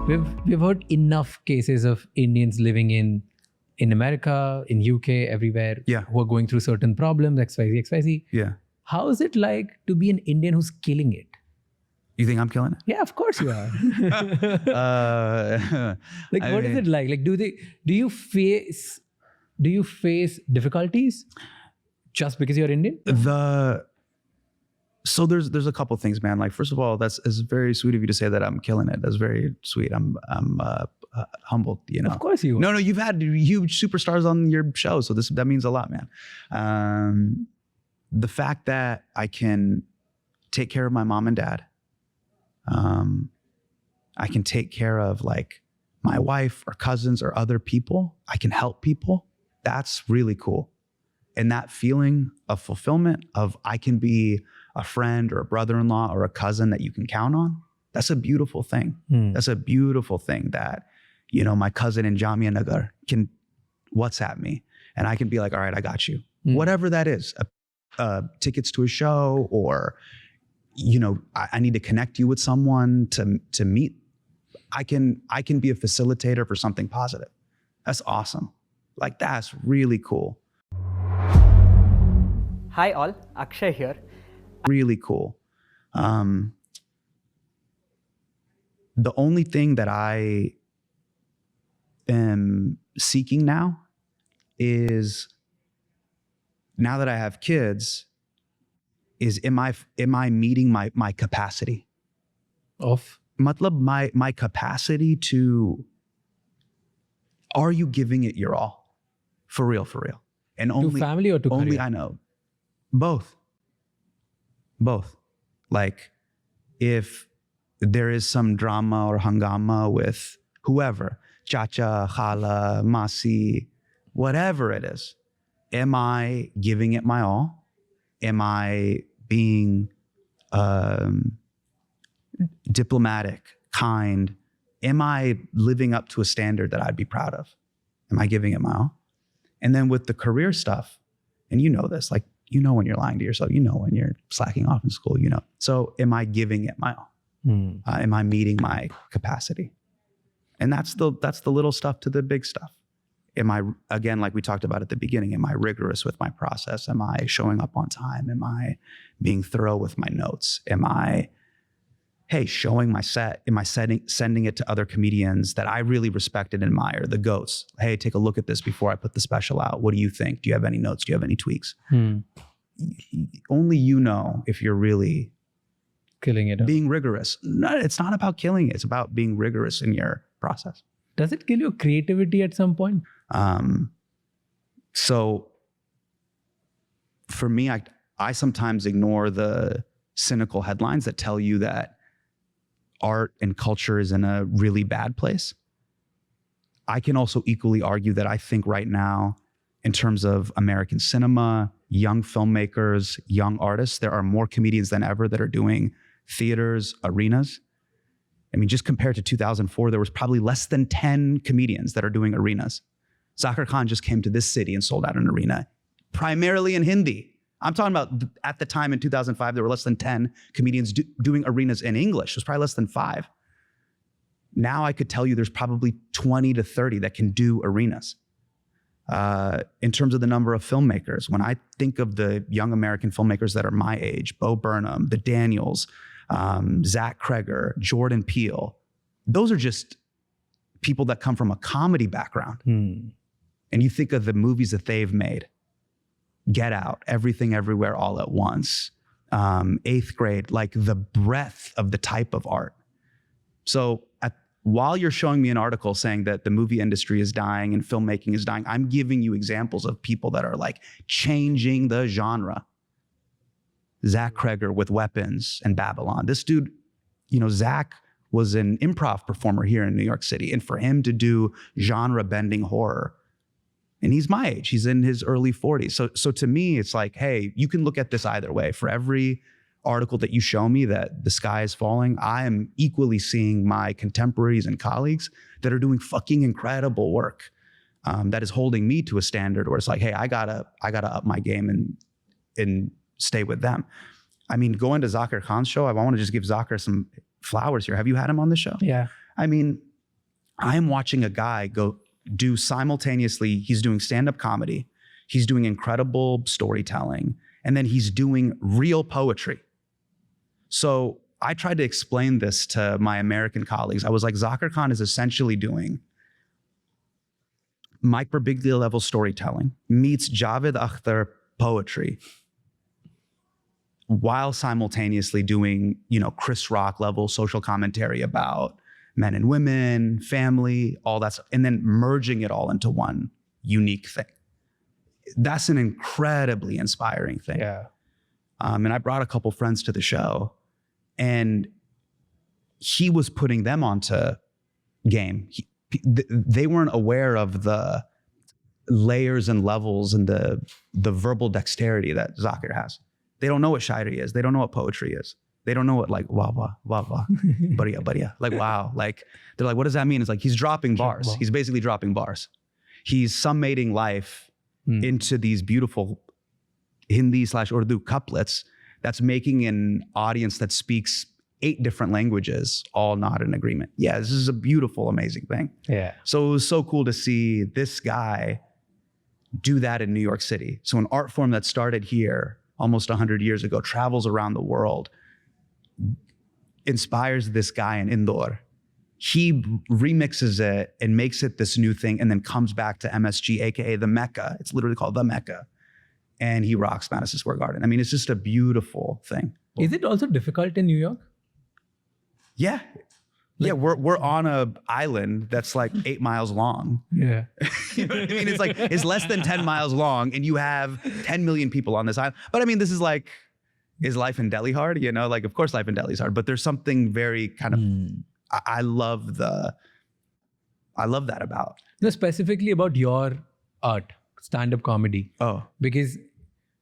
We've heard enough cases of Indians living in America, in UK, everywhere, who are going through certain problems, XYZ, XYZ. Yeah. How is it like to be an Indian who's killing it? You think I'm killing it? Yeah, of course you are. What is it like? Like, do you face difficulties just because you're Indian? So there's a couple things, man. Like, first of all, it's very sweet of you to say that I'm killing it. That's very sweet. I'm humbled, you know. Of course you are. No, you've had huge superstars on your show, so that means a lot, man. The fact that I can take care of my mom and dad, I can take care of like my wife or cousins or other people. I can help people. That's really cool. And that feeling of fulfillment of I can be a friend or a brother-in-law or a cousin that you can count on. That's a beautiful thing. That's a beautiful thing that, you know, my cousin in Jamia Nagar can WhatsApp me and I can be like, all right, I got you. Whatever that is, tickets to a show, or, you know, I need to connect you with someone to meet. I can be a facilitator for something positive. That's awesome. Like, that's really cool. Hi all, Akshay here. Really cool. The only thing that I am seeking now is, now that I have kids, is am I meeting my capacity? Of? Matlab, my capacity to, are you giving it your all? For real. And only to family or to only career? I know. Both. Like, if there is some drama or hangama with whoever, chacha, khala, masi, whatever it is, am I giving it my all? Am I being diplomatic, kind? Am I living up to a standard that I'd be proud of? Am I giving it my all? And then with the career stuff, and you know this, like, you know when you're lying to yourself, you know when you're slacking off in school, you know. So am I giving it my all? Am I meeting my capacity? And that's the little stuff to the big stuff. Am I, again, like we talked about at the beginning, am I rigorous with my process? Am I showing up on time? Am I being thorough with my notes? Am I, hey, showing my set? Am I sending it to other comedians that I really respect and admire, the GOATs? Hey, take a look at this before I put the special out. What do you think? Do you have any notes? Do you have any tweaks? Only you know if you're really killing it. Being rigorous. No, it's not about killing it. It's about being rigorous in your process. Does it kill your creativity at some point? So for me, I sometimes ignore the cynical headlines that tell you that art and culture is in a really bad place. I can also equally argue that I think right now, in terms of American cinema, young filmmakers, young artists, there are more comedians than ever that are doing theaters, arenas. I mean, just compared to 2004, there was probably less than 10 comedians that are doing arenas. Zakir Khan just came to this city and sold out an arena, primarily in Hindi. I'm talking about at the time in 2005, there were less than 10 comedians doing arenas in English. It was probably less than 5. Now I could tell you there's probably 20 to 30 that can do arenas. In terms of the number of filmmakers, when I think of the young American filmmakers that are my age, Bo Burnham, the Daniels, Zach Kreger, Jordan Peele, those are just people that come from a comedy background. And you think of the movies that they've made, Get Out, Everything Everywhere All at Once, 8th Grade, like the breadth of the type of art. So while you're showing me an article saying that the movie industry is dying and filmmaking is dying, I'm giving you examples of people that are like changing the genre. Zach Kreger with Weapons and Babylon. This dude, you know, Zach was an improv performer here in New York City. And for him to do genre-bending horror, and he's my age, he's in his early 40s. So to me, it's like, hey, you can look at this either way. For every article that you show me that the sky is falling, I am equally seeing my contemporaries and colleagues that are doing fucking incredible work that is holding me to a standard where it's like, hey, I gotta up my game and stay with them. I mean, going to Zakir Khan's show, I want to just give Zakir some flowers here. Have you had him on the show? Yeah. I mean, I am watching a guy go do simultaneously, he's doing stand-up comedy, he's doing incredible storytelling, and then he's doing real poetry. So I tried to explain this to my American colleagues. I was like, Zakir Khan is essentially doing Mike Birbiglia level storytelling meets Javed Akhtar poetry while simultaneously doing, Chris Rock level social commentary about men and women, family, all that stuff, and then merging it all into one unique thing. That's an incredibly inspiring thing. Yeah. And I brought a couple friends to the show, and he was putting them onto game. They weren't aware of the layers and levels and the verbal dexterity that Zakir has. They don't know what shairi is. They don't know what poetry is. They don't know what like wah wah wah wah, bariya. Like wow. Like they're like, what does that mean? It's like he's dropping bars. He's basically dropping bars. He's summating life into these beautiful Hindi/Urdu couplets that's making an audience that speaks 8 different languages all nod in agreement. Yeah, this is a beautiful, amazing thing. Yeah. So it was so cool to see this guy do that in New York City. So an art form that started here almost 100 years ago, travels around the world, inspires this guy in Indore. He remixes it and makes it this new thing, and then comes back to MSG, aka the Mecca. It's literally called the Mecca. And he rocks Madison Square Garden. I mean, it's just a beautiful thing. Is it also difficult in New York? Yeah. Yeah, we're on a island that's like 8 miles long. Yeah. You know what I mean? It's like, it's less than 10 miles long, and you have 10 million people on this island. But I mean, this is like, is life in Delhi hard? Like, of course life in Delhi is hard, but there's something very kind of, I love that about. No, specifically about your art, stand-up comedy. Oh. Because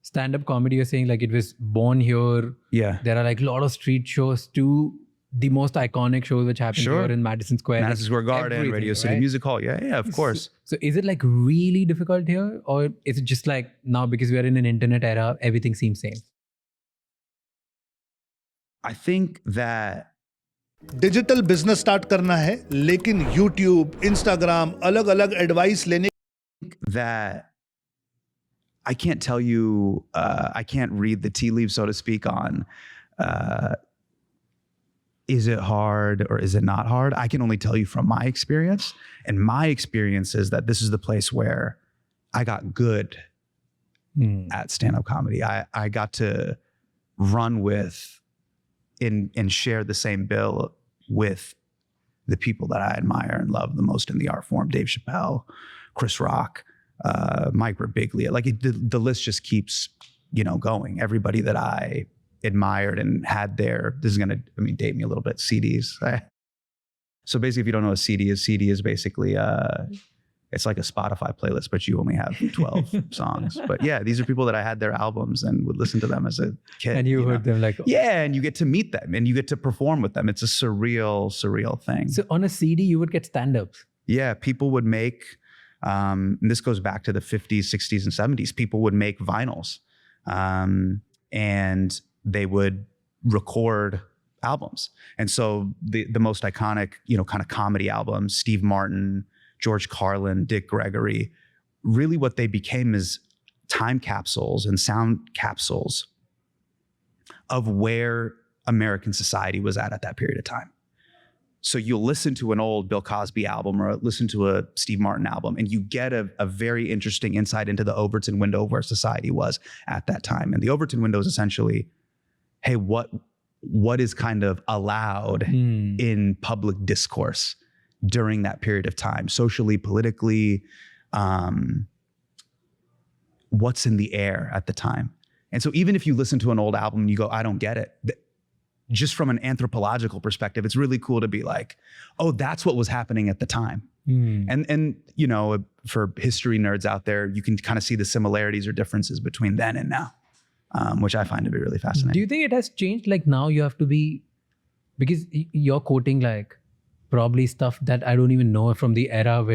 stand-up comedy, you're saying like it was born here. Yeah. There are like a lot of street shows to the most iconic shows which happen here in Madison Square. Madison Square Garden, Radio City Music Hall. Yeah, of course. So is it like really difficult here? Or is it just like now because we are in an internet era, everything seems same? I think that digital business start करना है, लेकिन YouTube, Instagram, अलग अलग advice लेने that I can't tell you, I can't read the tea leaves, so to speak, on is it hard or is it not hard? I can only tell you from my experience. And my experience is that this is the place where I got good at stand-up comedy. I got to run with and share the same bill with the people that I admire and love the most in the art form. Dave Chappelle, Chris Rock, Mike Birbiglia. Like the list just keeps, going. Everybody that I admired and had there, this is going to, date me a little bit, CDs. So basically, if you don't know what CD is basically, it's like a Spotify playlist, but you only have 12 songs. But yeah, these are people that I had their albums and would listen to them as a kid. And you heard them like... Yeah, and you get to meet them and you get to perform with them. It's a surreal thing. So on a CD, you would get stand-ups? Yeah, people would make, and this goes back to the 50s, 60s, and 70s. People would make vinyls and they would record albums. And so the most iconic, kind of comedy albums, Steve Martin, George Carlin, Dick Gregory, really what they became is time capsules and sound capsules of where American society was at that period of time. So you'll listen to an old Bill Cosby album or listen to a Steve Martin album, and you get a very interesting insight into the Overton window of where society was at that time. And the Overton window is essentially, hey, what is kind of allowed in public discourse during that period of time, socially, politically, what's in the air at the time. And so even if you listen to an old album and you go, I don't get it, just from an anthropological perspective, it's really cool to be like, oh, that's what was happening at the time. And for history nerds out there, you can kind of see the similarities or differences between then and now, which I find to be really fascinating. Do you think it has changed? Like now you have to be, because you're quoting like probably stuff that I don't even know from the era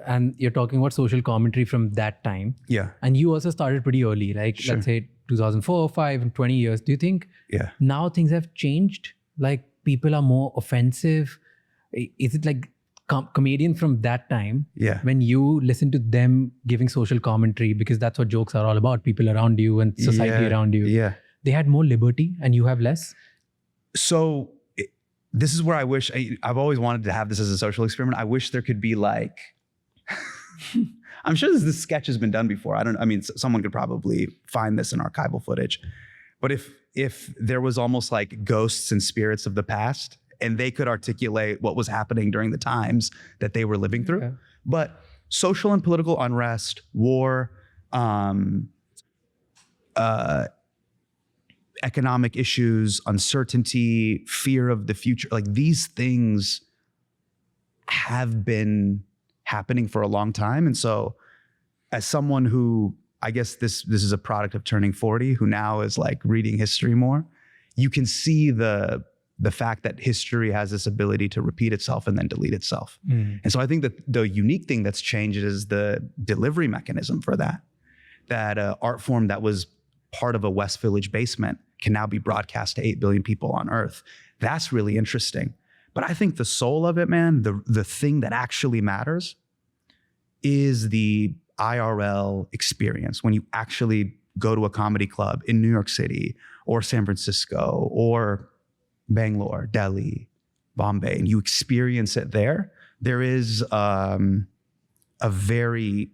and you're talking about social commentary from that time. Yeah. And you also started pretty early, like let's say 2004, 5, and 20 years. Do you think now things have changed? Like people are more offensive? Is it like comedians from that time, Yeah. when you listen to them giving social commentary, because that's what jokes are all about, people around you and society around you, Yeah. they had more liberty and you have less. So this is where I wish, I've always wanted to have this as a social experiment. I wish there could be like, I'm sure this sketch has been done before. Someone could probably find this in archival footage. But if there was almost like ghosts and spirits of the past, and they could articulate what was happening during the times that they were living through. Okay. But social and political unrest, war, economic issues, uncertainty, fear of the future, like these things have been happening for a long time. And so as someone who, I guess this is a product of turning 40, who now is like reading history more, you can see the fact that history has this ability to repeat itself and then delete itself. And so I think that the unique thing that's changed is the delivery mechanism for that art form that was part of a West Village basement can now be broadcast to 8 billion people on Earth. That's really interesting. But I think the soul of it, man, the thing that actually matters is the IRL experience. When you actually go to a comedy club in New York City or San Francisco or Bangalore, Delhi, Bombay, and you experience it there is a very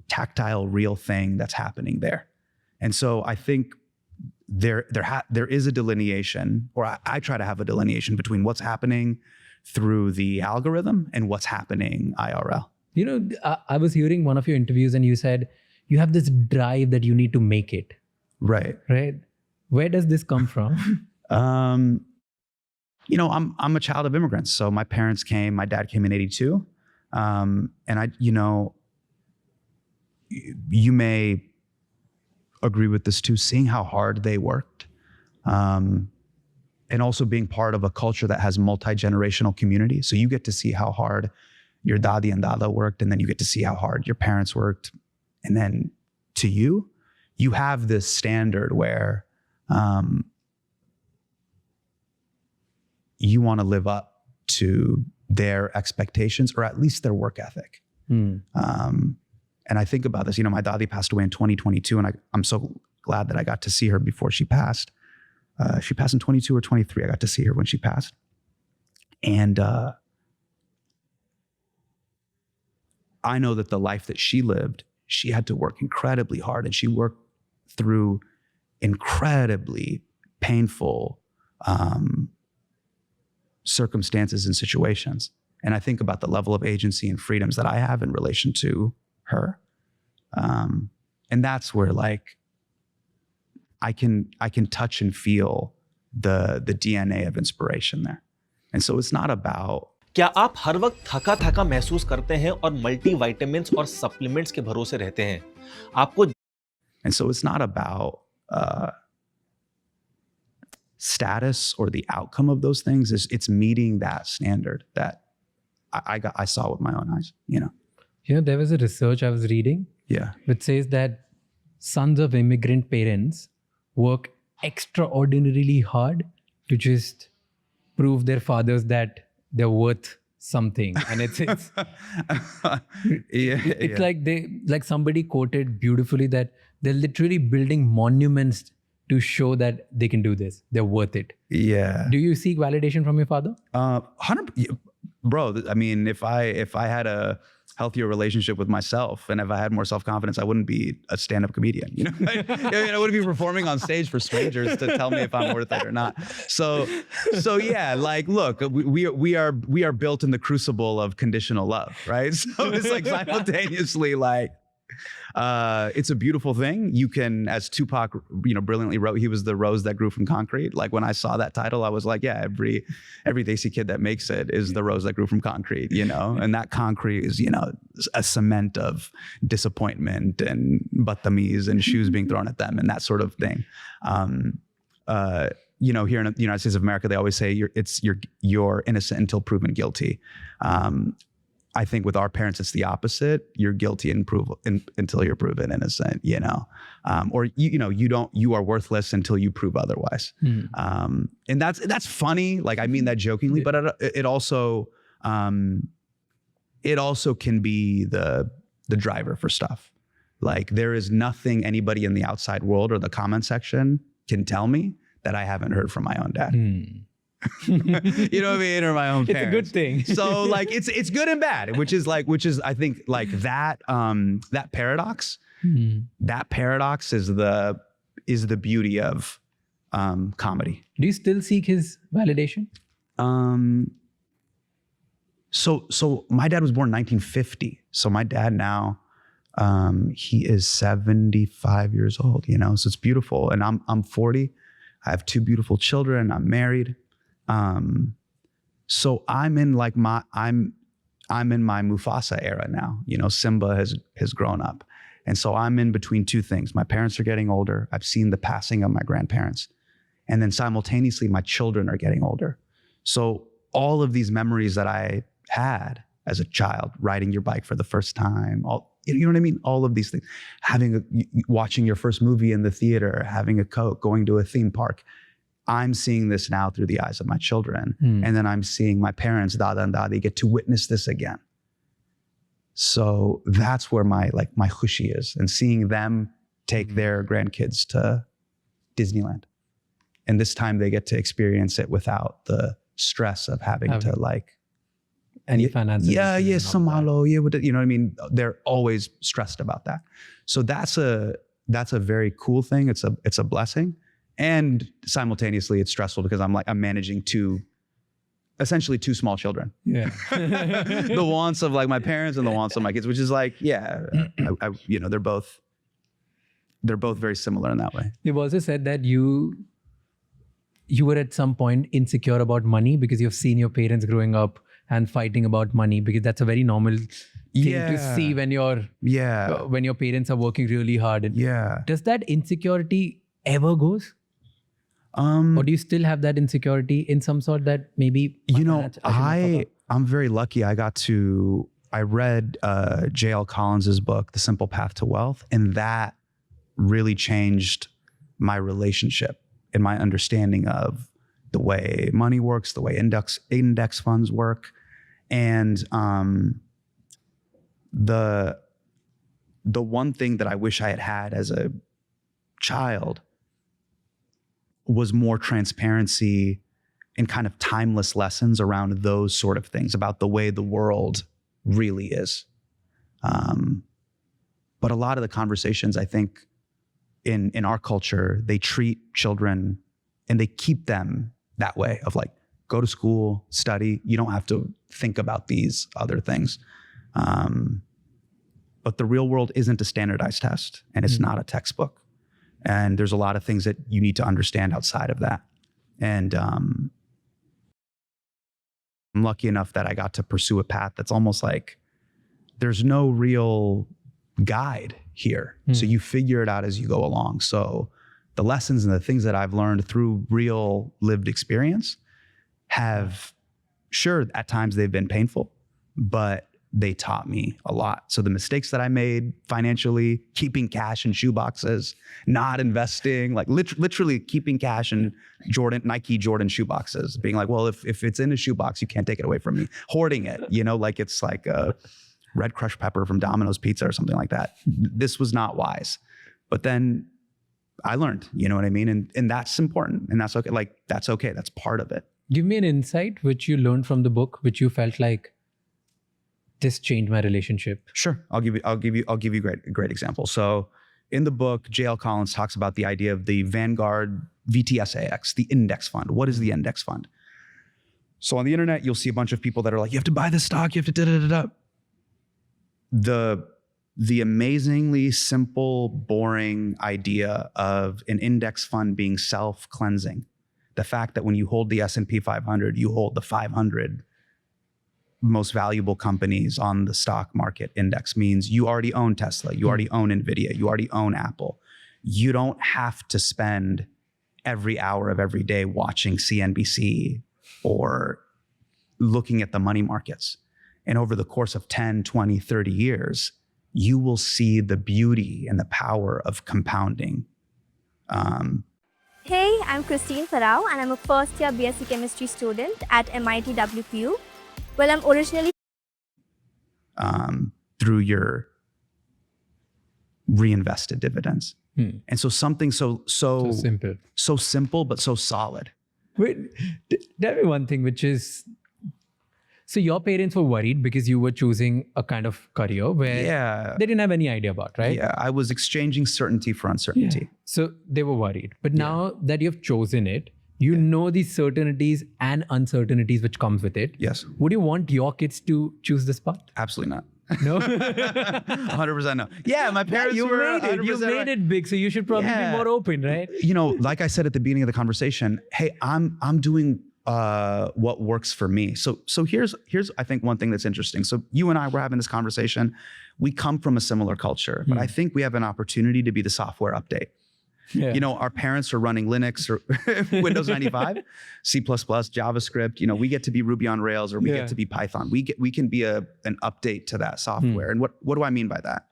tactile, real thing that's happening there. And so I think there is a delineation, or I try to have a delineation between what's happening through the algorithm and what's happening IRL. You know, I was hearing one of your interviews and you said you have this drive that you need to make it. Right. Where does this come from? You know, I'm a child of immigrants. So my parents came, my dad came in 82. And you may agree with this too, seeing how hard they worked. And also being part of a culture that has multi-generational community. So you get to see how hard your dadi and dada worked, and then you get to see how hard your parents worked. And then to you have this standard where you want to live up to their expectations, or at least their work ethic. And I think about this, my dadi passed away in 2022, and I'm so glad that I got to see her before she passed. She passed in 22 or 23. I got to see her when she passed. And I know that the life that she lived, she had to work incredibly hard, and she worked through incredibly painful circumstances and situations. And I think about the level of agency and freedoms that I have in relation to her. And that's where like I can touch and feel the DNA of inspiration there. And so it's not about, क्या आप हर वक्त थका महसूस करते हैं और multivitamins और supplements के भरोसे रहते हैं? आपको And so it's not about status or the outcome of those things. It's meeting that standard that I saw with my own eyes, There was a research I was reading which says that sons of immigrant parents work extraordinarily hard to just prove their fathers that they're worth something. And it's like somebody quoted beautifully that they're literally building monuments to show that they can do this. They're worth it. Yeah. Do you seek validation from your father? 100%. Bro, I mean, if I had a healthier relationship with myself, and if I had more self-confidence, I wouldn't be a stand-up comedian. I wouldn't be performing on stage for strangers to tell me if I'm worth it or not. So yeah, like, look, we are built in the crucible of conditional love, right? So it's like simultaneously like, it's a beautiful thing. You can, as Tupac, brilliantly wrote, he was the rose that grew from concrete. Like when I saw that title, I was like, yeah, every Desi kid that makes it is the rose that grew from concrete, and that concrete is, a cement of disappointment and battamis and shoes being thrown at them and that sort of thing. Here in the United States of America, they always say you're innocent until proven guilty. I think with our parents, it's the opposite. You're guilty until you're proven innocent, or you are worthless until you prove otherwise. And that's funny. Like, I mean that jokingly, but it also it also can be the driver for stuff. Like there is nothing anybody in the outside world or the comment section can tell me that I haven't heard from my own dad. You know what I mean? Or my own parents. It's a good thing. So like it's good and bad, which is I think like that paradox. That paradox is the beauty of comedy. Do you still seek his validation? So my dad was born in 1950. So my dad now, he is 75 years old, you know, so it's beautiful. And I'm 40. I have 2 beautiful children. I'm married. So I'm in like I'm in my Mufasa era now. You know, Simba has grown up. And so I'm in between 2 things. My parents are getting older. I've seen the passing of my grandparents. And then simultaneously, my children are getting older. So all of these memories that I had as a child, riding your bike for the first time, you know what I mean? All of these things, watching your first movie in the theater, having a Coke, going to a theme park. I'm seeing this now through the eyes of my children. And then I'm seeing my parents, Dada and Dadi, get to witness this again. So that's where my khushi is, and seeing them take their grandkids to Disneyland. And this time they get to experience it without the stress of having to like any finances. Yeah, samalo, you know what I mean? They're always stressed about that. So that's a very cool thing. It's a blessing. And simultaneously it's stressful because I'm managing essentially two small children. Yeah. The wants of like my parents and the wants of my kids, which is like, you know, they're both very similar in that way. You've also said that you were at some point insecure about money because you've seen your parents growing up and fighting about money, because that's a very normal thing to see when your parents are working really hard. And does that insecurity ever goes? Or do you still have that insecurity in some sort that maybe, you know, I'm very lucky. I read J.L. Collins's book, The Simple Path to Wealth, and that really changed my relationship and my understanding of the way money works, the way index funds work. And the one thing that I wish I had as a child was more transparency and kind of timeless lessons around those sort of things, about the way the world really is. But a lot of the conversations, I think, in our culture, they treat children and they keep them that way of like, go to school, study. You don't have to think about these other things. But the real world isn't a standardized test, and it's not a textbook. And there's a lot of things that you need to understand outside of that. And I'm lucky enough that I got to pursue a path that's almost like there's no real guide here. So you figure it out as you go along. So the lessons and the things that I've learned through real lived experience have, sure, at times they've been painful, but they taught me a lot. So the mistakes that I made financially, keeping cash in shoeboxes, not investing, like literally keeping cash in Nike Jordan shoeboxes, being like, well, if it's in a shoebox, you can't take it away from me. Hoarding it, you know, like it's like a red crushed pepper from Domino's Pizza or something like that. This was not wise. But then I learned, you know what I mean? And that's important. And that's okay. Like, that's okay. That's part of it. Give me an insight which you learned from the book, which you felt like this changed my relationship. Sure. I'll give you a great example. So in the book, J.L. Collins talks about the idea of the Vanguard VTSAX, the index fund. What is the index fund? So on the internet, you'll see a bunch of people that are like, you have to buy this stock, you have to da-da-da-da. The amazingly simple, boring idea of an index fund being self-cleansing. The fact that when you hold the S&P 500, you hold the 500 most valuable companies on the stock market index means you already own Tesla, you already own Nvidia, you already own Apple. You don't have to spend every hour of every day watching CNBC or looking at the money markets. And over the course of 10, 20, 30 years, you will see the beauty and the power of compounding. Hey, I'm Christine Farao and I'm a first-year BSc Chemistry student at MIT WPU. Well, I'm originally through your reinvested dividends. And so something so simple, but so solid. Wait, tell me one thing, which is, so your parents were worried because you were choosing a kind of career where they didn't have any idea about, right? Yeah, I was exchanging certainty for uncertainty. Yeah. So they were worried. But now that you've chosen it, you know the certainties and uncertainties which comes with it. Yes. Would you want your kids to choose this path? Absolutely not. No? 100% no. Yeah, my parents You were made it. You 100% made right. it big, so you should probably be more open, right? You know, like I said at the beginning of the conversation, hey, I'm doing what works for me. So here's I think one thing that's interesting. So you and I were having this conversation. We come from a similar culture, but I think we have an opportunity to be the software update. Yeah. You know, our parents are running Linux or Windows 95, C++, JavaScript. You know, we get to be Ruby on Rails or we get to be Python. We can be an update to that software. And what do I mean by that?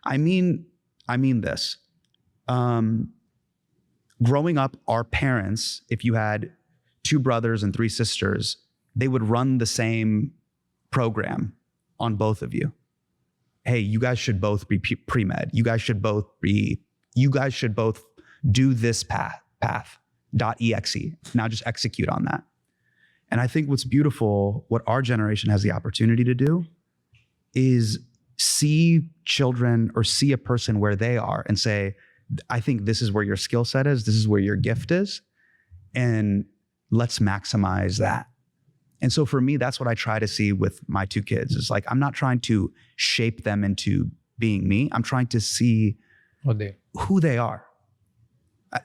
I mean this. Growing up, our parents, if you had 2 brothers and 3 sisters, they would run the same program on both of you. Hey, you guys should both be pre-med. You guys should both do this path.exe. Now just execute on that. And I think what's beautiful, what our generation has the opportunity to do is see children or see a person where they are and say, I think this is where your skill set is. This is where your gift is. And let's maximize that. And so for me, that's what I try to see with my 2 kids. It's like, I'm not trying to shape them into being me. I'm trying to see who they are.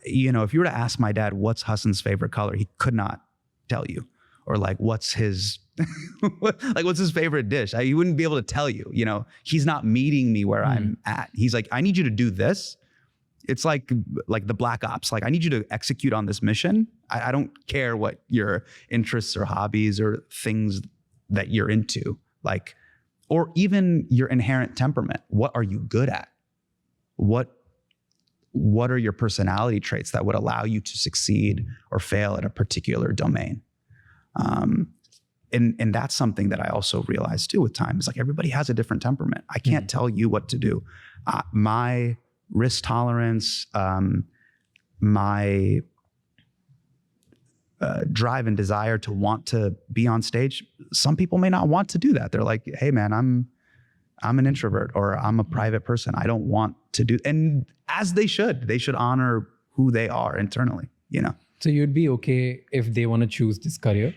You know, if you were to ask my dad, what's Hasan's favorite color? He could not tell you. Or like, what's his favorite dish? He wouldn't be able to tell you, you know, he's not meeting me where I'm at. He's like, I need you to do this. It's like the Black Ops. Like, I need you to execute on this mission. I don't care what your interests or hobbies or things that you're into, like, or even your inherent temperament. What are you good at? What are your personality traits that would allow you to succeed or fail at a particular domain? And that's something that I also realized too with time. It's like everybody has a different temperament. I can't tell you what to do. My risk tolerance, my drive and desire to want to be on stage, some people may not want to do that. They're like, hey man, I'm an introvert or I'm a private person. I don't want to do, and as they should honor who they are internally, you know? So you'd be okay if they want to choose this career?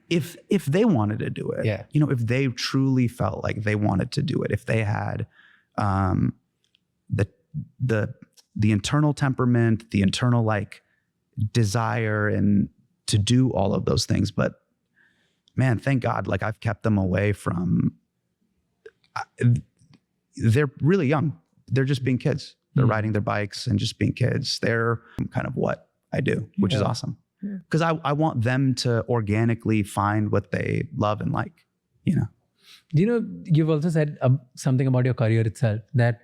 If they wanted to do it, you know, if they truly felt like they wanted to do it, if they had the internal temperament, the internal like desire and to do all of those things. But man, thank God, like I've kept them away from, they're really young. They're just being kids. They're riding their bikes and just being kids. They're kind of what I do, which is awesome. Because I want them to organically find what they love and like, you know. You know, you've also said something about your career itself, that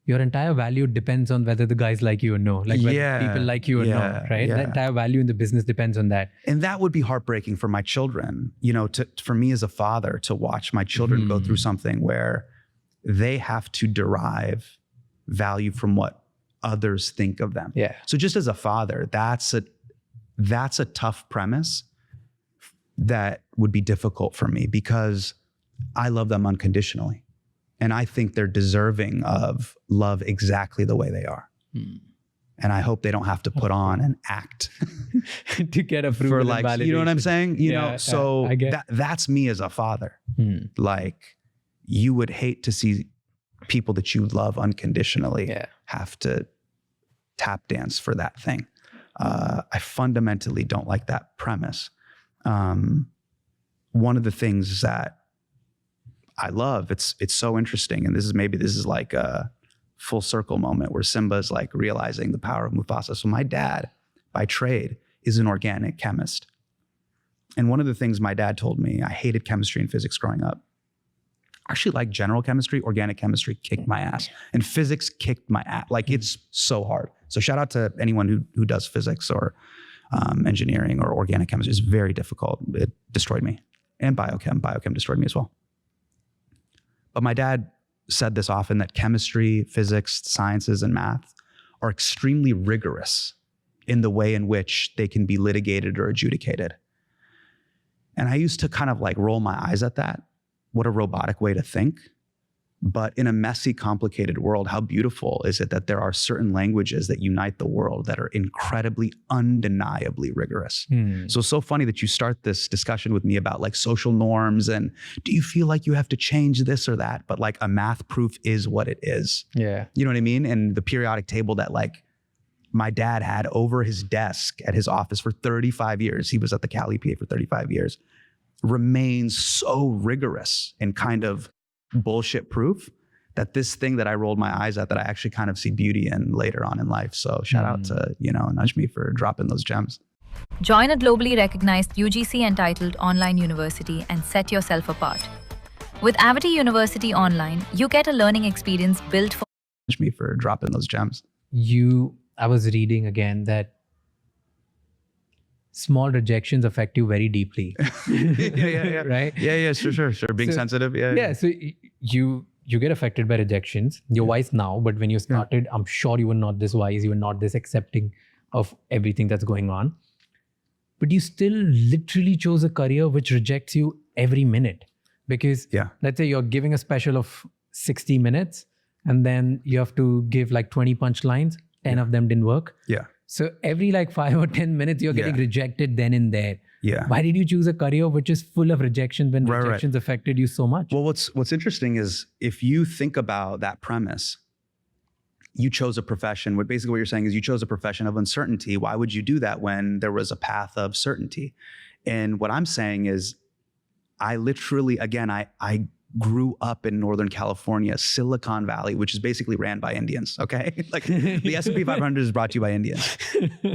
your entire value depends on whether the guys like you or no. Like whether people like you or not, right? The entire value in the business depends on that. And that would be heartbreaking for my children, you know, for me as a father to watch my children go through something where they have to derive value from what others think of them. So just as a father, that's a tough premise that would be difficult for me because I love them unconditionally. And I think they're deserving of love exactly the way they are. And I hope they don't have to put on and act to get approval for and like, validation. you know what I'm saying? You know, so that's me as a father. Like you would hate to see people that you love unconditionally have to tap dance for that thing. I fundamentally don't like that premise. One of the things that I love, it's so interesting, and this is like a full circle moment where Simba's like realizing the power of Mufasa. So my dad, by trade, is an organic chemist. And one of the things my dad told me, I hated chemistry and physics growing up. I actually like general chemistry. Organic chemistry kicked my ass. And physics kicked my ass. Like it's so hard. So shout out to anyone who does physics or engineering or organic chemistry. It's very difficult. It destroyed me. and biochem. Biochem destroyed me as well. But my dad said this often, that chemistry, physics, sciences, and math are extremely rigorous in the way in which they can be litigated or adjudicated. And I used to kind of like roll my eyes at that. What a robotic way to think. But in a messy, complicated world, how beautiful is it that there are certain languages that unite the world that are incredibly, undeniably rigorous. So it's so funny that you start this discussion with me about like social norms and do you feel like you have to change this or that? But like a math proof is what it is. Yeah. You know what I mean? And the periodic table that like my dad had over his desk at his office for 35 years, he was at the Cali PA for 35 years, remains so rigorous and kind of bullshit proof that this thing that I rolled my eyes at, that I actually kind of see beauty in later on in life. So shout out to, Nudge Me for dropping those gems. Join a globally recognized UGC entitled online university and set yourself apart. With Avity University Online, you get a learning experience built for Nudge Me for dropping those gems. I was reading again that small rejections affect you very deeply. yeah. Right? Yeah, sure. Being sensitive. Yeah. So you get affected by rejections. You're wise now, but when you started, I'm sure you were not this wise. You were not this accepting of everything that's going on. But you still literally chose a career which rejects you every minute. Because let's say you're giving a special of 60 minutes and then you have to give like 20 punchlines. 10 of them didn't work. Yeah. So every like 5 or 10 minutes, you're getting rejected then and there. Yeah. Why did you choose a career which is full of rejection when rejections affected you so much? Well, what's interesting is if you think about that premise, you chose a profession. What you're saying is you chose a profession of uncertainty. Why would you do that when there was a path of certainty? And what I'm saying is I literally, again, I grew up in Northern California, Silicon Valley, which is basically ran by Indians, okay? Like the S&P 500 is brought to you by Indians.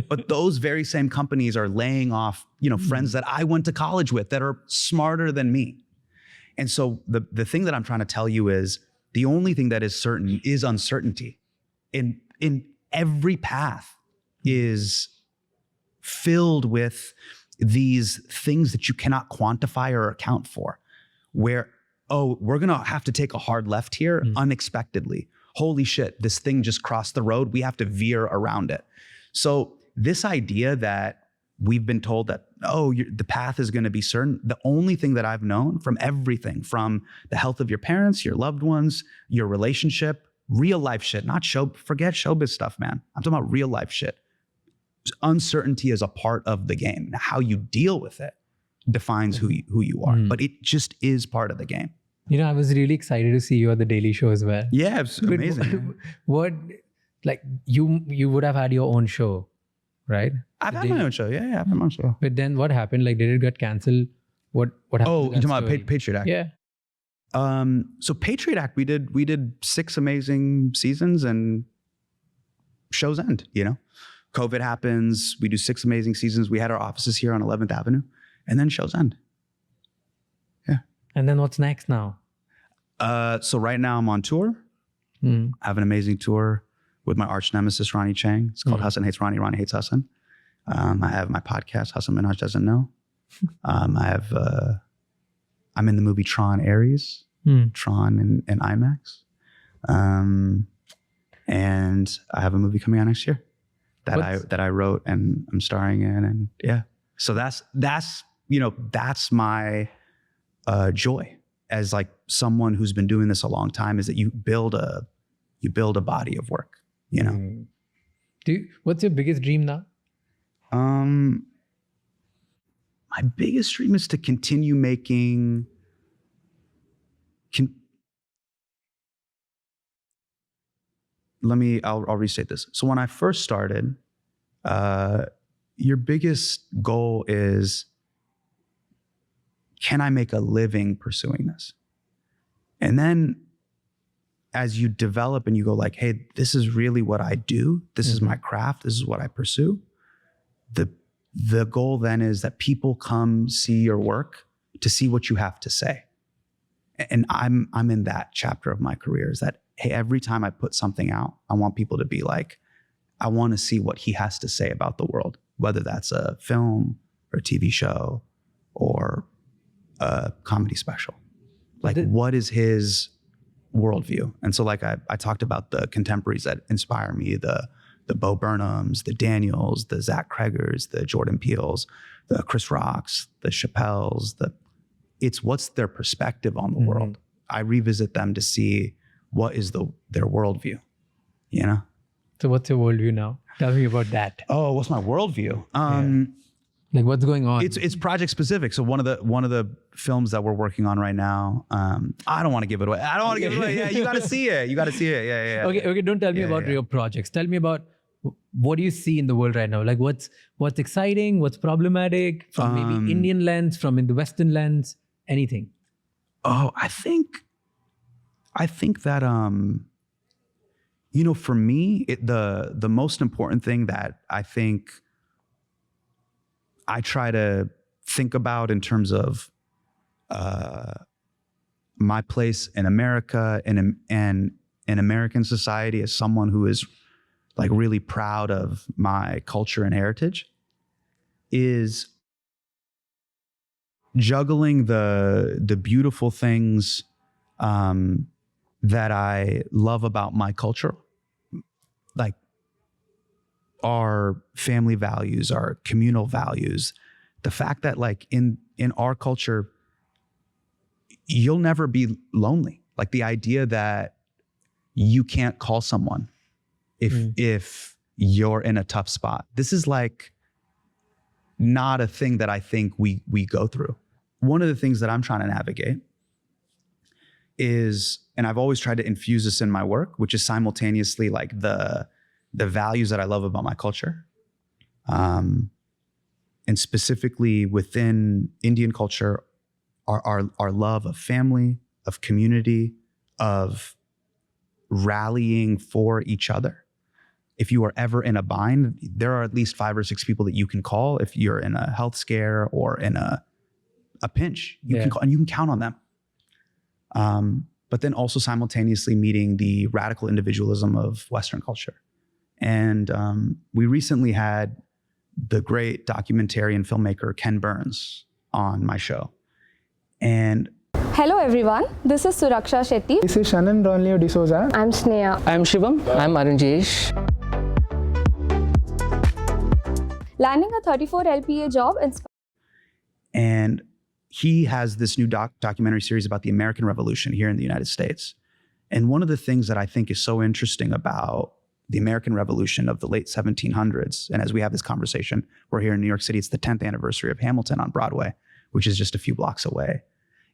But those very same companies are laying off, friends that I went to college with that are smarter than me. And so the thing that I'm trying to tell you is the only thing that is certain is uncertainty. In every path is filled with these things that you cannot quantify or account for, where we're going to have to take a hard left here unexpectedly. Holy shit, this thing just crossed the road. We have to veer around it. So this idea that we've been told that, the path is going to be certain. The only thing that I've known from everything, from the health of your parents, your loved ones, your relationship, real life shit, forget showbiz stuff, man. I'm talking about real life shit. Uncertainty is a part of the game. Now, how you deal with it defines who you are, but it just is part of the game. I was really excited to see you at the Daily Show as well. Yeah, it's amazing. What, like you would have had your own show, right? I've had my own show. Yeah, I've had my own show. But then what happened? Like, did it get cancelled? What happened? Oh, you're talking about Patriot Act? Yeah. So Patriot Act, we did 6 amazing seasons and shows end, COVID happens, we do 6 amazing seasons. We had our offices here on 11th Avenue and then shows end. Yeah. And then what's next now? So right now I'm on tour. I have an amazing tour with my arch nemesis, Ronnie Chang. It's called Hasan Hates Ronnie, Ronnie Hates Hasan. I have my podcast, Hasan Minhaj Doesn't Know. I'm in the movie Tron Ares, Tron in IMAX. And I have a movie coming out next year that I wrote and I'm starring in, and yeah. So that's my joy as like someone who's been doing this a long time, is that you build a body of work, What's your biggest dream now? My biggest dream is to continue making. I'll restate this. So when I first started, your biggest goal is, can I make a living pursuing this? And then as you develop and you go like, hey, this is really what I do. This is my craft. This is what I pursue. The goal then is that people come see your work to see what you have to say. And I'm in that chapter of my career, is that, hey, every time I put something out, I want people to be like, I want to see what he has to say about the world, whether that's a film or a TV show or a comedy special? Like, what is his worldview? And so like I talked about the contemporaries that inspire me, the Bo Burnhams, the Daniels, the Zach Cregers, the Jordan Peels, the Chris Rocks, the Chappelles, it's what's their perspective on the world. I revisit them to see what is their worldview, you know? So what's your worldview now? Tell me about that. Oh, what's my worldview? Like what's going on? It's project specific. So one of the films that we're working on right now, I don't want to give it away. Yeah, you got to see it. Yeah. Okay. Don't tell me about your projects. Tell me about what do you see in the world right now? Like what's exciting? What's problematic from maybe Indian lens, from in the Western lens, anything? Oh, I think that for me, the most important thing that I think I try to think about in terms of my place in America and in American society as someone who is like really proud of my culture and heritage is juggling the beautiful things that I love about my culture, like our family values, our communal values, the fact that like in our culture, you'll never be lonely. Like the idea that you can't call someone if you're in a tough spot. This is like not a thing that I think we go through. One of the things that I'm trying to navigate is, and I've always tried to infuse this in my work, which is simultaneously like the values that I love about my culture. And specifically within Indian culture, our love of family, of community, of rallying for each other. If you are ever in a bind, there are at least 5 or 6 people that you can call if you're in a health scare or in a pinch. You can call, and you can count on them. But then also simultaneously meeting the radical individualism of Western culture. And we recently had the great documentarian filmmaker Ken Burns on my show. And hello everyone, this is Suraksha Shetty. This is Shannon Ronleo D'Souza. I'm Sneha. I'm Shivam. I'm Arunjesh. Landing a 34 LPA job and he has this new documentary series about the American Revolution here in the United States. And one of the things that I think is so interesting about the American Revolution of the late 1700s, and as we have this conversation, we're here in New York City, it's the 10th anniversary of Hamilton on Broadway, which is just a few blocks away,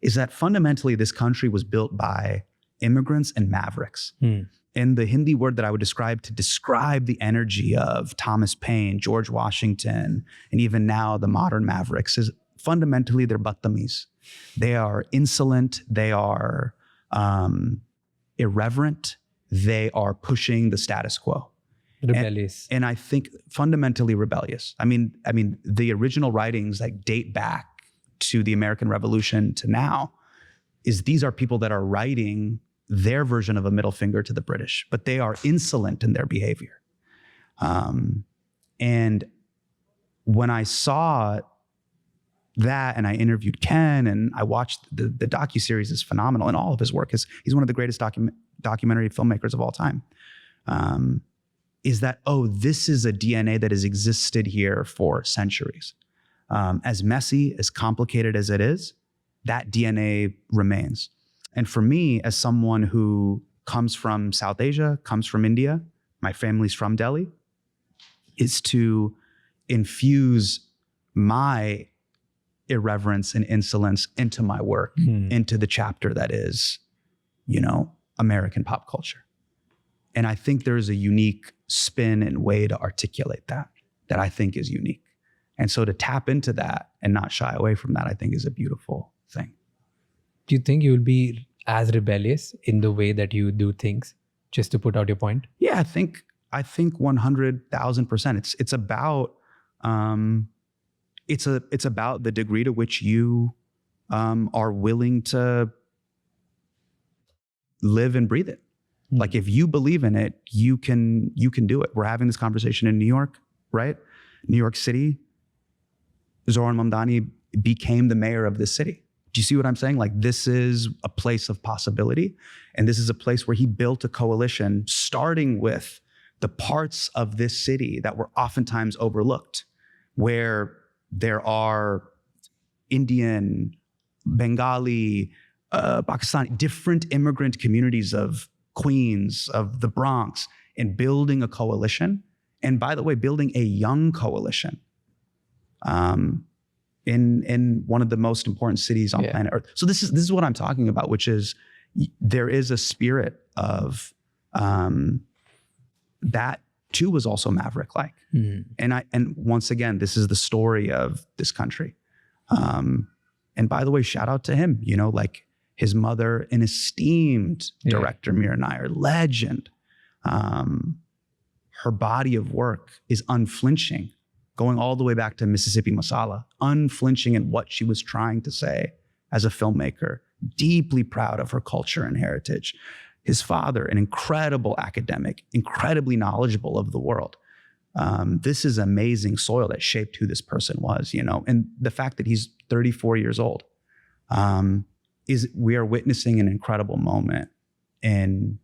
is that fundamentally this country was built by immigrants and mavericks. And the Hindi word that I would describe to describe the energy of Thomas Paine, George Washington, and even now the modern mavericks is fundamentally they're badtameez. They are insolent. They are irreverent. They are pushing the status quo. Rebellious. And I think fundamentally rebellious. I mean, the original writings like date back to the American Revolution to now is these are people that are writing their version of a middle finger to the British, but they are insolent in their behavior. And when I saw that and I interviewed Ken and I watched the docuseries is phenomenal, and all of his work he's one of the greatest documentary filmmakers of all time. Is that, this is a DNA that has existed here for centuries. As messy, as complicated as it is, that DNA remains. And for me, as someone who comes from South Asia, comes from India, my family's from Delhi, is to infuse my irreverence and insolence into my work, into the chapter that is, American pop culture. And I think there's a unique spin and way to articulate that I think is unique. And so to tap into that and not shy away from that, I think is a beautiful thing. Do you think you will be as rebellious in the way that you do things, just to put out your point? Yeah, I think 100,000%. It's about it's about the degree to which you are willing to live and breathe it. Like if you believe in it, you can do it. We're having this conversation in New York, right? New York City. Zoran Mamdani became the mayor of this city. Do you see what I'm saying? Like, this is a place of possibility. And this is a place where he built a coalition, starting with the parts of this city that were oftentimes overlooked, where there are Indian, Bengali, Pakistani, different immigrant communities of Queens, of the Bronx, and building a coalition. And by the way, building a young coalition in one of the most important cities on planet Earth. So this is what I'm talking about, which is there is a spirit of that too was also Maverick-like. And once again, this is the story of this country. And by the way, shout out to him, you know, like his mother, an esteemed director, Mira Nair, legend. Her body of work is unflinching, going all the way back to Mississippi Masala, unflinching in what she was trying to say as a filmmaker, deeply proud of her culture and heritage. His father, an incredible academic, incredibly knowledgeable of the world. This is amazing soil that shaped who this person was, you know, and the fact that he's 34 years old we are witnessing an incredible moment in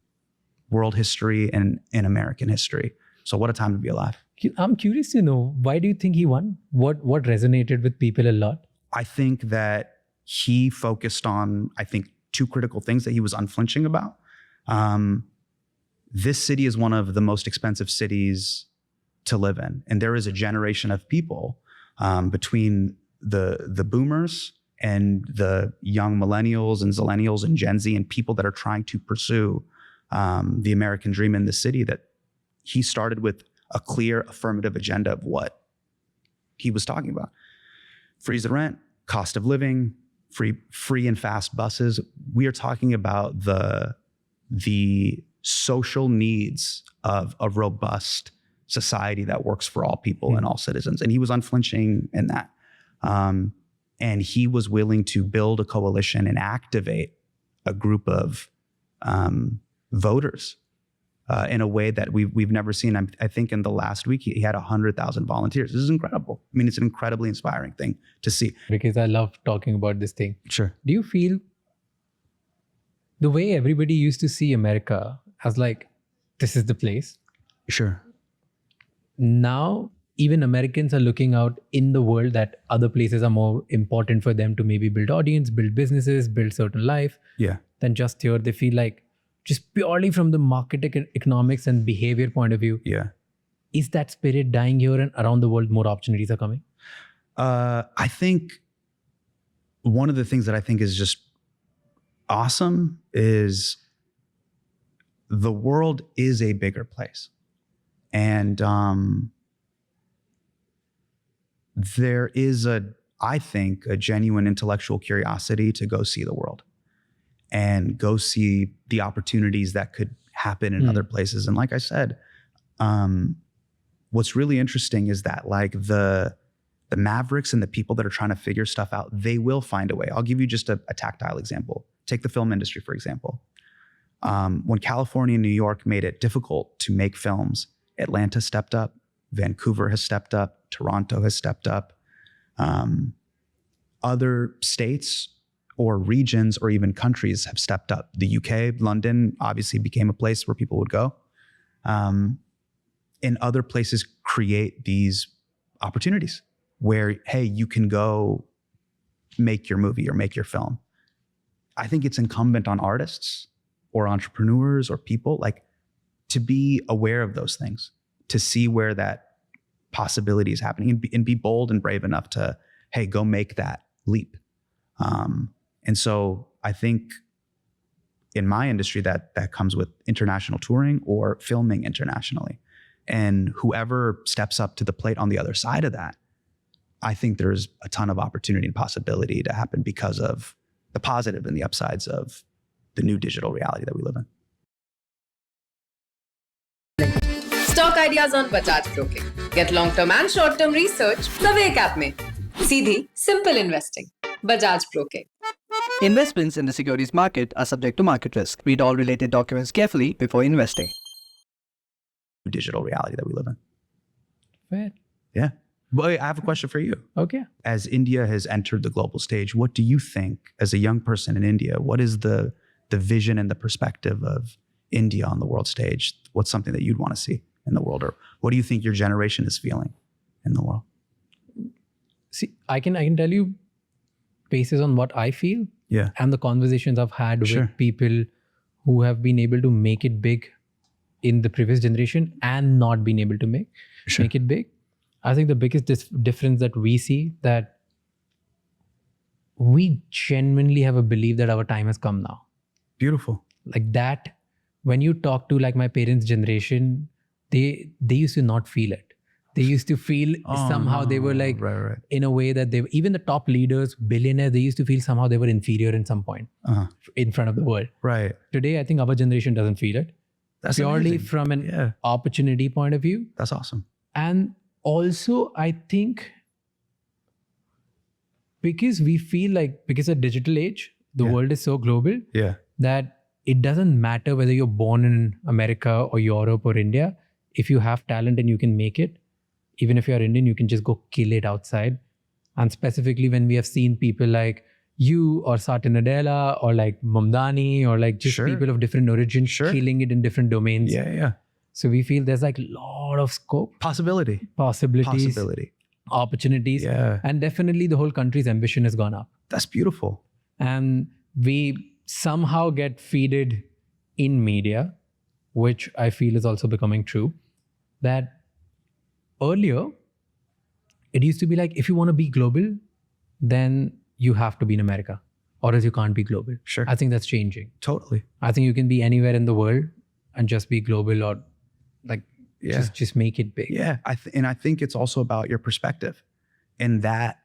world history and in American history. So what a time to be alive. I'm curious to know, why do you think he won? What resonated with people a lot? I think that he focused on, two critical things that he was unflinching about. This city is one of the most expensive cities to live in. And there is a generation of people between the boomers and the young millennials and zillennials and Gen Z and people that are trying to pursue the American dream in the city, that he started with a clear affirmative agenda of what he was talking about. Freeze the rent, cost of living, free and fast buses. We are talking about the social needs of a robust society that works for all people and all citizens. And he was unflinching in that. And he was willing to build a coalition and activate a group of voters in a way that we've never seen. I think in the last week, he had 100,000 volunteers. This is incredible. I mean, it's an incredibly inspiring thing to see. Because I love talking about this thing. Sure. Do you feel the way everybody used to see America as like, this is the place? Sure. Now, even Americans are looking out in the world that other places are more important for them to maybe build audience, build businesses, build certain life. Yeah. Than just here. They feel like, just purely from the market economics and behavior point of view. Yeah. Is that spirit dying here, and around the world more opportunities are coming? I think one of the things that I think is just awesome is the world is a bigger place. And there is I think, a genuine intellectual curiosity to go see the world and go see the opportunities that could happen in other places. And like I said, what's really interesting is that like the mavericks and the people that are trying to figure stuff out, they will find a way. I'll give you just a tactile example. Take the film industry, for example. When California and New York made it difficult to make films, Atlanta stepped up, Vancouver has stepped up, Toronto has stepped up. Other states or regions or even countries have stepped up. The UK, London obviously became a place where people would go. And other places create these opportunities where, hey, you can go make your movie or make your film. I think it's incumbent on artists or entrepreneurs or people like to be aware of those things, to see where that possibility is happening and be bold and brave enough to, hey, go make that leap. And so I think in my industry that comes with international touring or filming internationally. And whoever steps up to the plate on the other side of that, I think there's a ton of opportunity and possibility to happen because of the positive and the upsides of the new digital reality that we live in. Stock ideas on Bajaj Broking. Get long-term and short-term research the Wake app में. सीधी, simple investing. Bajaj Broking. Investments in the securities market are subject to market risk. Read all related documents carefully before investing. Digital reality that we live in. Fair. Yeah. But I have a question for you. Okay. As India has entered the global stage, what do you think, as a young person in India, what is the vision and the perspective of India on the world stage? What's something that you'd want to see in the world? Or what do you think your generation is feeling in the world? See, I can tell you basis on what I feel Yeah. and the conversations I've had Sure. with people who have been able to make it big in the previous generation and not been able to make it big. I think the biggest difference that we see, that we genuinely have a belief that our time has come now. Beautiful. Like that, when you talk to like my parents' generation, they used to not feel it. They used to feel somehow they were like, right. in a way that even the top leaders, billionaires, they used to feel somehow they were inferior in some point in front of the world. Right. Today, I think our generation doesn't feel it. That's purely amazing. from an opportunity point of view. That's awesome. And also, I think because we feel like, because of digital age, the world is so global that it doesn't matter whether you're born in America or Europe or India. If you have talent and you can make it, even if you're Indian, you can just go kill it outside. And specifically when we have seen people like you or Satya Nadella or like Mamdani or like just people of different origins killing it in different domains. Yeah. So we feel there's like a lot of scope, Possibilities, opportunities. Yeah. And definitely the whole country's ambition has gone up. That's beautiful. And we somehow get feeded in media, which I feel is also becoming true, that earlier it used to be like, if you want to be global, then you have to be in America or else you can't be global. Sure. I think that's changing. Totally. I think you can be anywhere in the world and just be global, or like just make it big. Yeah. And I think it's also about your perspective, and that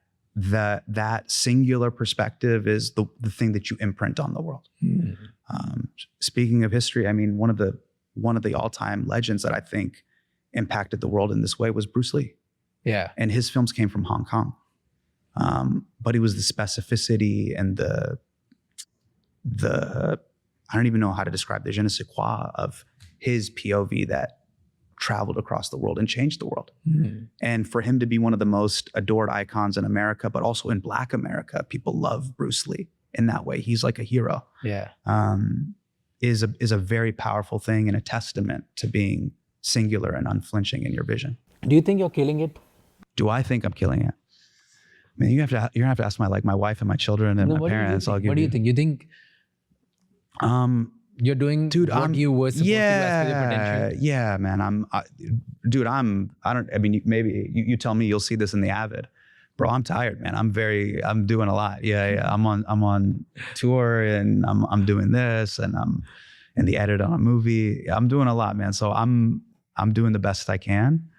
singular perspective is the thing that you imprint on the world. Speaking of history, I mean, one of the all-time legends that I think impacted the world in this way was Bruce Lee. Yeah. And his films came from Hong Kong. But it was the specificity and the I don't even know how to describe the je ne sais quoi of his POV that traveled across the world and changed the world. And for him to be one of the most adored icons in America, but also in Black America, people love Bruce Lee in that way. He's like a hero. Yeah. Is a very powerful thing and a testament to being singular and unflinching in your vision. Do you think you're killing it? Do I think I'm killing it? I mean, you're gonna have to ask my wife and my children and my parents. What do you think? You think you're doing what you were supposed to do as per your potential? Yeah, man. Maybe you tell me, you'll see this in the Avid. Bro, I'm tired, man. I'm doing a lot. Yeah. I'm on tour and I'm doing this and I'm in the edit on a movie. I'm doing a lot, man. So I'm doing the best I can.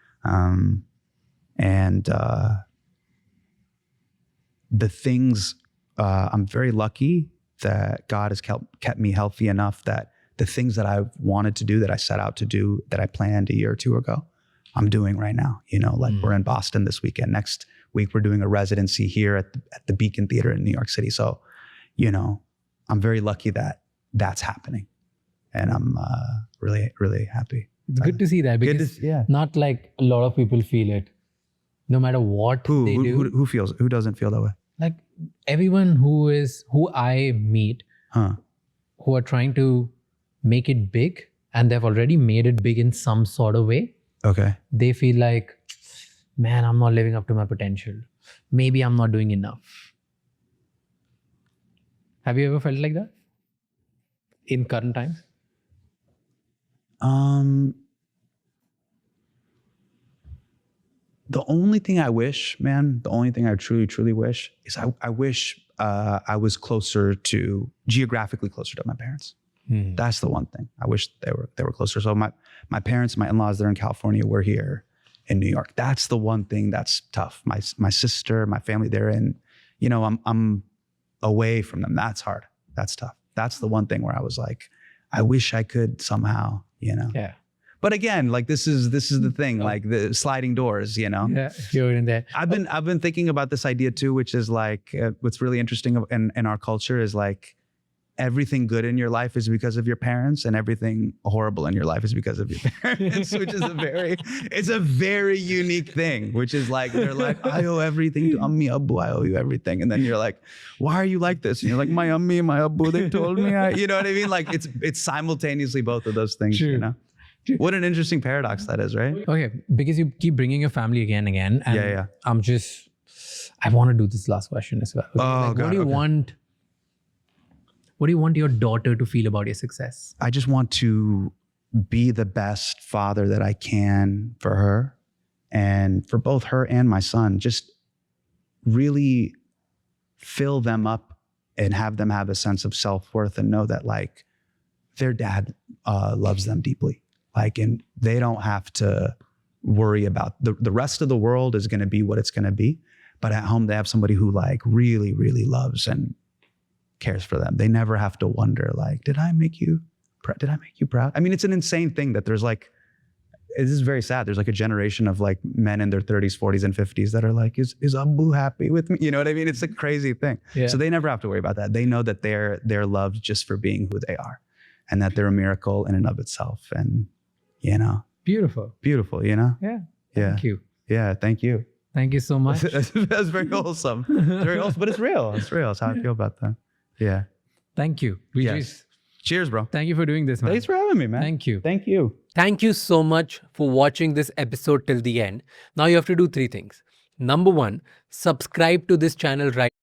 The things, I'm very lucky that God has kept me healthy enough that the things that I wanted to do, that I set out to do, that I planned a year or two ago, I'm doing right now. Like we're in Boston this weekend. Next week, we're doing a residency here at the Beacon Theater in New York City. So, I'm very lucky that that's happening. And I'm really, really happy. It's good to see that, because not like a lot of people feel it. No matter what they do. Who doesn't feel that way? Like everyone who I meet, who are trying to make it big and they've already made it big in some sort of way. Okay. They feel like, man, I'm not living up to my potential. Maybe I'm not doing enough. Have you ever felt like that in current times? The only thing I wish, man, the only thing I truly, truly wish is I wish I was geographically closer to my parents. That's the one thing. I wish they were closer. So my parents, my in-laws, they're in California. We're here in New York. That's the one thing that's tough. My sister, my family, they're in, I'm away from them. That's hard. That's tough. That's the one thing where I was like, I wish I could somehow, Yeah. But again, like this is the thing, like the sliding doors, Yeah, you're in there. I've been thinking about this idea too, which is like what's really interesting in our culture is like everything good in your life is because of your parents and everything horrible in your life is because of your parents, which is it's a very unique thing, which is like, they're like, I owe everything to Ammi, Abbu, I owe you everything. And then you're like, why are you like this? And you're like, my Ammi, my Abbu, they told me, you know what I mean? Like it's simultaneously both of those things, you know? What an interesting paradox that is, right? Okay, because you keep bringing your family again and again. And Yeah. I want to do this last question as well. Okay, Oh, like, God, what do you want your daughter to feel about your success? I just want to be the best father that I can for her and for both her and my son. Just really fill them up and have them have a sense of self-worth and know that like their dad loves them deeply. Like, and they don't have to worry about the rest of the world is going to be what it's going to be. But at home, they have somebody who like really, really loves and cares for them. They never have to wonder like, did I make you proud? I mean, it's an insane thing that there's like, this is very sad. There's like a generation of like men in their 30s, 40s, and 50s that are like, is Abbu happy with me? You know what I mean? It's a crazy thing. Yeah. So they never have to worry about that. They know that they're loved just for being who they are and that they're a miracle in and of itself. And, you know. Beautiful, you know? Yeah. Yeah. Thank you. Yeah. Thank you. Thank you so much. That's very wholesome. It's very wholesome, but it's real. It's real. It's how I feel about that. Yeah. Thank you. Cheers, bro. Thank you for doing this, man. Thanks for having me, man. Thank you. Thank you. Thank you so much for watching this episode till the end. Now you have to do 3 things. Number 1, subscribe to this channel right